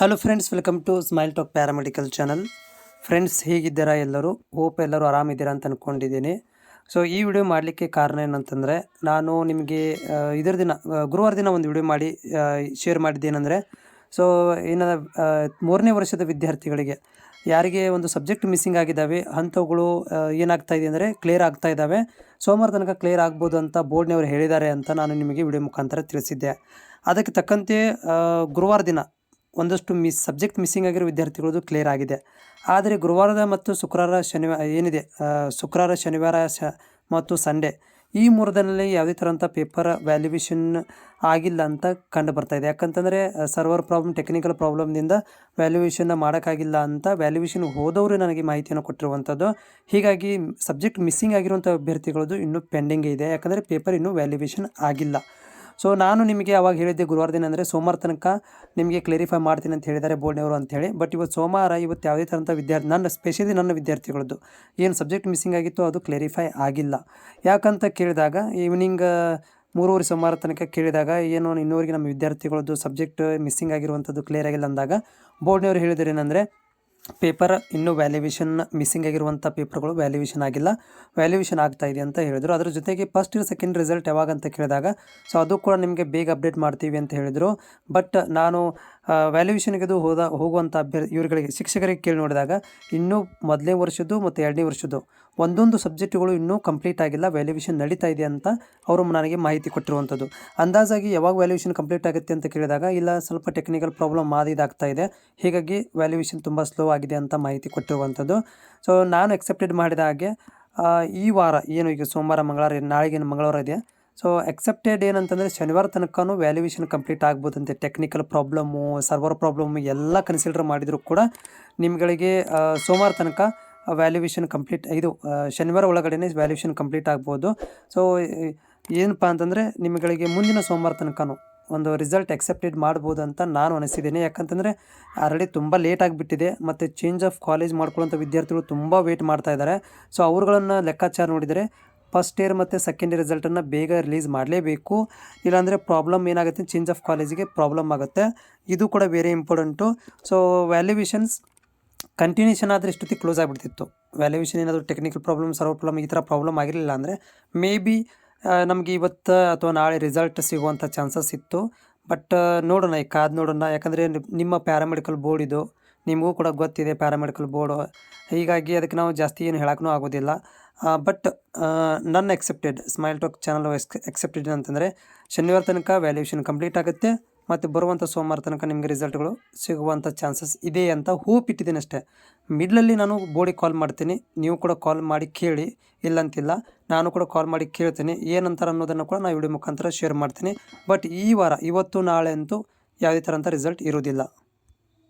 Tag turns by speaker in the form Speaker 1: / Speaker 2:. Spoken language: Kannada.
Speaker 1: Hello friends, welcome to smile talk paramedical channel. Friends, ಹೇಗಿದ್ದೀರಾ? ಎಲ್ಲರೂ ಹೋಪ್ ಎಲ್ಲರೂ ಆರಾಮಿದ್ದೀರಾ ಅಂತ ಅಂದ್ಕೊಂಡಿದ್ದೀನಿ. ಸೊ ಈ ವಿಡಿಯೋ ಮಾಡಲಿಕ್ಕೆ ಕಾರಣ ಏನಂತಂದರೆ, ನಾನು ನಿಮಗೆ ಇದರ ದಿನ ಗುರುವಾರ ದಿನ ಒಂದು ವಿಡಿಯೋ ಮಾಡಿ ಶೇರ್ ಮಾಡಿದ್ದೇನೆಂದರೆ, ಸೊ ಇನ್ನು 3ನೇ ವರ್ಷದ ವಿದ್ಯಾರ್ಥಿಗಳಿಗೆ ಯಾರಿಗೆ ಒಂದು ಸಬ್ಜೆಕ್ಟ್ ಮಿಸ್ಸಿಂಗ್ ಆಗಿದ್ದಾವೆ ಅಂಥವುಗಳು ಏನಾಗ್ತಾ ಇದೆ ಅಂದರೆ ಕ್ಲಿಯರ್ ಆಗ್ತಾ ಇದ್ದಾವೆ. ಸೋಮವಾರ ತನಕ ಕ್ಲಿಯರ್ ಆಗ್ಬೋದು ಅಂತ ಬೋರ್ಡ್ನವರು ಹೇಳಿದ್ದಾರೆ ಅಂತ ನಾನು ನಿಮಗೆ ವಿಡಿಯೋ ಮುಖಾಂತರ ತಿಳಿಸಿದ್ದೆ. ಅದಕ್ಕೆ ತಕ್ಕಂತೆ ಗುರುವಾರ ದಿನ ಒಂದಷ್ಟು ಸಬ್ಜೆಕ್ಟ್ ಮಿಸ್ಸಿಂಗ್ ಆಗಿರೋ ವಿದ್ಯಾರ್ಥಿಗಳದ್ದು ಕ್ಲಿಯರ್ ಆಗಿದೆ. ಆದರೆ ಗುರುವಾರದ ಮತ್ತು ಶುಕ್ರವಾರ ಶನಿವಾರ ಮತ್ತು ಸಂಡೇ ಈ 3 ದಿನದಲ್ಲಿ ಯಾವುದೇ ಥರಂಥ ಪೇಪರ್ ವ್ಯಾಲ್ಯುವೇಷನ್ ಆಗಿಲ್ಲ ಅಂತ ಕಂಡು ಬರ್ತಾಯಿದೆ. ಯಾಕಂತಂದರೆ ಸರ್ವರ್ ಪ್ರಾಬ್ಲಮ್, ಟೆಕ್ನಿಕಲ್ ಪ್ರಾಬ್ಲಮ್ನಿಂದ ವ್ಯಾಲ್ಯುವೇಷನ್ನ ಮಾಡೋಕ್ಕಾಗಿಲ್ಲ ಅಂತ ವ್ಯಾಲ್ಯುವೇಷನ್ ಹೋದವರು ನನಗೆ ಮಾಹಿತಿಯನ್ನು ಕೊಟ್ಟಿರುವಂಥದ್ದು. ಹೀಗಾಗಿ ಸಬ್ಜೆಕ್ಟ್ ಮಿಸ್ಸಿಂಗ್ ಆಗಿರುವಂಥ ಅಭ್ಯರ್ಥಿಗಳದ್ದು ಇನ್ನೂ ಪೆಂಡಿಂಗ್ ಇದೆ, ಯಾಕಂದರೆ ಪೇಪರ್ ಇನ್ನೂ ವ್ಯಾಲ್ಯುವೇಷನ್ ಆಗಿಲ್ಲ. ಸೊ ನಾನು ನಿಮಗೆ ಅವಾಗ ಹೇಳಿದ್ದೆ ಗುರುವಾರ ದಿನ ಅಂದರೆ ಸೋಮವಾರ ತನಕ ನಿಮಗೆ ಕ್ಲಾರಿಫೈ ಮಾಡ್ತೀನಿ ಅಂತ ಹೇಳಿದ್ದಾರೆ ಬೋರ್ಡ್ನವರು ಅಂಥೇಳಿ. ಬಟ್ ಇವತ್ತು ಸೋಮವಾರ, ಇವತ್ತು ಯಾವುದೇ ಥರಂಥ ನನ್ನ ವಿದ್ಯಾರ್ಥಿಗಳದ್ದು ಏನು ಸಬ್ಜೆಕ್ಟ್ ಮಿಸ್ಸಿಂಗ್ ಆಗಿತ್ತು ಅದು ಕ್ಲಾರಿಫೈ ಆಗಿಲ್ಲ. ಯಾಕಂತ ಕೇಳಿದಾಗ ಈವ್ನಿಂಗ್ 3:30 ಸೋಮವಾರ ತನಕ ಕೇಳಿದಾಗ ಏನು ಇನ್ನೂವರೆಗೆ ನಮ್ಮ ವಿದ್ಯಾರ್ಥಿಗಳದ್ದು ಸಬ್ಜೆಕ್ಟ್ ಮಿಸ್ಸಿಂಗ್ ಆಗಿರುವಂಥದ್ದು ಕ್ಲಿಯರ್ ಆಗಿಲ್ಲ ಅಂದಾಗ ಬೋರ್ಡ್ನವರು ಹೇಳಿದರೆ ಏನಂದರೆ ಪೇಪರ್ ಇನ್ನೂ ವ್ಯಾಲ್ಯುವೇಷನ್ ಮಿಸ್ಸಿಂಗ್ ಆಗಿರುವಂಥ ಪೇಪರ್ಗಳು ವ್ಯಾಲ್ಯುವೇಷನ್ ಆಗಿಲ್ಲ, ವ್ಯಾಲ್ಯುವೇಷನ್ ಆಗ್ತಾಯಿದೆ ಅಂತ ಹೇಳಿದರು. ಅದ್ರ ಜೊತೆಗೆ ಫಸ್ಟ್ ಇಯರ್ ಸೆಕೆಂಡ್ ರಿಸಲ್ಟ್ ಯಾವಾಗ ಅಂತ ಕೇಳಿದಾಗ ಸೊ ಅದು ಕೂಡ ನಿಮಗೆ ಬೇಗ ಅಪ್ಡೇಟ್ ಮಾಡ್ತೀವಿ ಅಂತ ಹೇಳಿದರು. ಬಟ್ ನಾನು ವ್ಯಾಲ್ಯುವೇಷನ್ಗೆ ಅದು ಹೋಗುವಂಥ ಇವರುಗಳಿಗೆ ಶಿಕ್ಷಕರಿಗೆ ಕೇಳಿ ನೋಡಿದಾಗ ಇನ್ನೂ ಮೊದಲನೇ ವರ್ಷದ್ದು ಮತ್ತು 2ನೇ ವರ್ಷದ್ದು ಒಂದೊಂದು ಸಬ್ಜೆಕ್ಟುಗಳು ಇನ್ನೂ ಕಂಪ್ಲೀಟ್ ಆಗಿಲ್ಲ, ವ್ಯಾಲ್ಯುವೇಷನ್ ನಡೀತಾ ಇದೆ ಅಂತ ಅವರು ನನಗೆ ಮಾಹಿತಿ ಕೊಟ್ಟಿರುವಂಥದ್ದು. ಅಂದಾಜಾಗಿ ಯಾವಾಗ ವ್ಯಾಲ್ಯುವೇಷನ್ ಕಂಪ್ಲೀಟ್ ಆಗುತ್ತೆ ಅಂತ ಕೇಳಿದಾಗ ಇಲ್ಲ, ಸ್ವಲ್ಪ ಟೆಕ್ನಿಕಲ್ ಪ್ರಾಬ್ಲಮ್ ಇದಾಗ್ತಾ ಇದೆ, ಹೀಗಾಗಿ ವ್ಯಾಲ್ಯುವೇಷನ್ ತುಂಬ ಸ್ಲೋ ಆಗಿದೆ ಅಂತ ಮಾಹಿತಿ ಕೊಟ್ಟಿರುವಂಥದ್ದು. ಸೊ ನಾನು ಎಕ್ಸೆಪ್ಟೆಡ್ ಮಾಡಿದ ಹಾಗೆ ಈ ವಾರ ಏನು ಈಗ ಸೋಮವಾರ ಮಂಗಳವಾರ ನಾಳೆಗೇನು ಮಂಗಳವಾರ ಇದೆ, ಸೊ ಎಕ್ಸೆಪ್ಟೆಡ್ ಏನಂತಂದರೆ ಶನಿವಾರ ತನಕನೂ ವ್ಯಾಲ್ಯುವೇಷನ್ ಕಂಪ್ಲೀಟ್ ಆಗ್ಬೋದಂತೆ. ಟೆಕ್ನಿಕಲ್ ಪ್ರಾಬ್ಲಮ್ಮು, ಸರ್ವರ್ ಪ್ರಾಬ್ಲಮ್ಮು ಎಲ್ಲ ಕನ್ಸಿಡರ್ ಮಾಡಿದರೂ ಕೂಡ ನಿಮ್ಗಳಿಗೆ ಸೋಮವಾರ ತನಕ ವ್ಯಾಲ್ಯುವೇಷನ್ ಕಂಪ್ಲೀಟ್ ಶನಿವಾರ ಒಳಗಡೆ ವ್ಯಾಲ್ಯುವೇಷನ್ ಕಂಪ್ಲೀಟ್ ಆಗ್ಬೋದು. ಸೊ ಏನಪ್ಪ ಅಂತಂದರೆ ನಿಮ್ಗಳಿಗೆ ಮುಂದಿನ ಸೋಮವಾರ ತನಕನೂ ಒಂದು ರಿಸಲ್ಟ್ ಎಕ್ಸೆಪ್ಟೆಡ್ ಮಾಡ್ಬೋದು ಅಂತ ನಾನು ಅನಿಸಿದ್ದೀನಿ. ಯಾಕಂತಂದರೆ ಆಲ್ರೆಡಿ ತುಂಬ ಲೇಟ್ ಆಗಿಬಿಟ್ಟಿದೆ ಮತ್ತು ಚೇಂಜ್ ಆಫ್ ಕಾಲೇಜ್ ಮಾಡ್ಕೊಳ್ಳೋಂಥ ವಿದ್ಯಾರ್ಥಿಗಳು ತುಂಬ ವೇಟ್ ಮಾಡ್ತಾ ಇದ್ದಾರೆ. ಸೊ ಅವ್ರುಗಳನ್ನು ಲೆಕ್ಕಾಚಾರ ನೋಡಿದರೆ ಫಸ್ಟ್ ಇಯರ್ ಮತ್ತು ಸೆಕೆಂಡ್ ಇಯರ್ ರಿಸಲ್ಟನ್ನು ಬೇಗ ರಿಲೀಸ್ ಮಾಡಲೇಬೇಕು. ಇಲ್ಲಾಂದರೆ ಪ್ರಾಬ್ಲಮ್ ಏನಾಗುತ್ತೆ, ಚೇಂಜ್ ಆಫ್ ಕಾಲೇಜಿಗೆ ಪ್ರಾಬ್ಲಮ್ ಆಗುತ್ತೆ. ಇದು ಕೂಡ ವೆರಿ ಇಂಪಾರ್ಟೆಂಟು. ಸೊ ವ್ಯಾಲ್ಯುವೇಷನ್ಸ್ ಕಂಟಿನ್ಯೂಷನ್ ಆದರೆ ಇಷ್ಟೊತ್ತಿಗೆ ಕ್ಲೋಸ್ ಆಗಿಬಿಡ್ತಿತ್ತು. ವ್ಯಾಲ್ಯುವೇಷನ್ ಏನಾದರೂ ಟೆಕ್ನಿಕಲ್ ಪ್ರಾಬ್ಲಮ್, ಸರ್ವರ್ ಪ್ರಾಬ್ಲಮ್ ಈ ಥರ ಪ್ರಾಬ್ಲಮ್ ಆಗಿರಲಿಲ್ಲ ಅಂದರೆ ಮೇ ಬಿ ನಮಗೆ ಇವತ್ತು ಅಥವಾ ನಾಳೆ ರಿಸಲ್ಟ್ ಸಿಗುವಂಥ ಚಾನ್ಸಸ್ ಇತ್ತು. ಬಟ್ ನೋಡೋಣ, ಈಗ ಕಾದು ನೋಡೋಣ. ಯಾಕಂದರೆ ನಿಮ್ಮ ಪ್ಯಾರಾಮೆಡಿಕಲ್ ಬೋರ್ಡ್ ಇದು, ನಿಮಗೂ ಕೂಡ ಗೊತ್ತಿದೆ ಪ್ಯಾರಾಮೆಡಿಕಲ್ ಬೋರ್ಡು, ಹೀಗಾಗಿ ಅದಕ್ಕೆ ನಾವು ಜಾಸ್ತಿ ಏನು ಹೇಳೋಕ್ಕೂ ಆಗೋದಿಲ್ಲ. ಬಟ್ ನನ್ನ ಸ್ಮೈಲ್ ಟಾಕ್ ಚಾನಲ್ ಎಕ್ಸೆಪ್ಟೆಡ್ ಅಂತಂದರೆ ಶನಿವಾರ ತನಕ ವ್ಯಾಲ್ಯುವೇಷನ್ ಕಂಪ್ಲೀಟ್ ಆಗುತ್ತೆ ಮತ್ತು ಬರುವಂಥ ಸೋಮವಾರ ತನಕ ನಿಮಗೆ ರಿಸಲ್ಟ್ಗಳು ಸಿಗುವಂಥ ಚಾನ್ಸಸ್ ಇದೆ ಅಂತ ಹೋಪ್ ಇಟ್ಟಿದ್ದೀನಿ ಅಷ್ಟೇ. ಮಿಡ್ಲಲ್ಲಿ ನಾನು ಬೋರ್ಡಿಗೆ ಕಾಲ್ ಮಾಡ್ತೀನಿ, ನೀವು ಕೂಡ ಕಾಲ್ ಮಾಡಿ ಕೇಳಿ, ಇಲ್ಲಂತಿಲ್ಲ, ನಾನು ಕೂಡ ಕಾಲ್ ಮಾಡಿ ಕೇಳ್ತೀನಿ ಏನಂತಾರೆ ಅನ್ನೋದನ್ನು ಕೂಡ ನಾನು ವಿಡಿಯೋ ಮುಖಾಂತರ ಶೇರ್ ಮಾಡ್ತೀನಿ. ಬಟ್ ಈ ವಾರ ಇವತ್ತು ನಾಳೆ ಅಂತೂ ಯಾವುದೇ ಥರಂಥ ರಿಸಲ್ಟ್ ಇರೋದಿಲ್ಲ.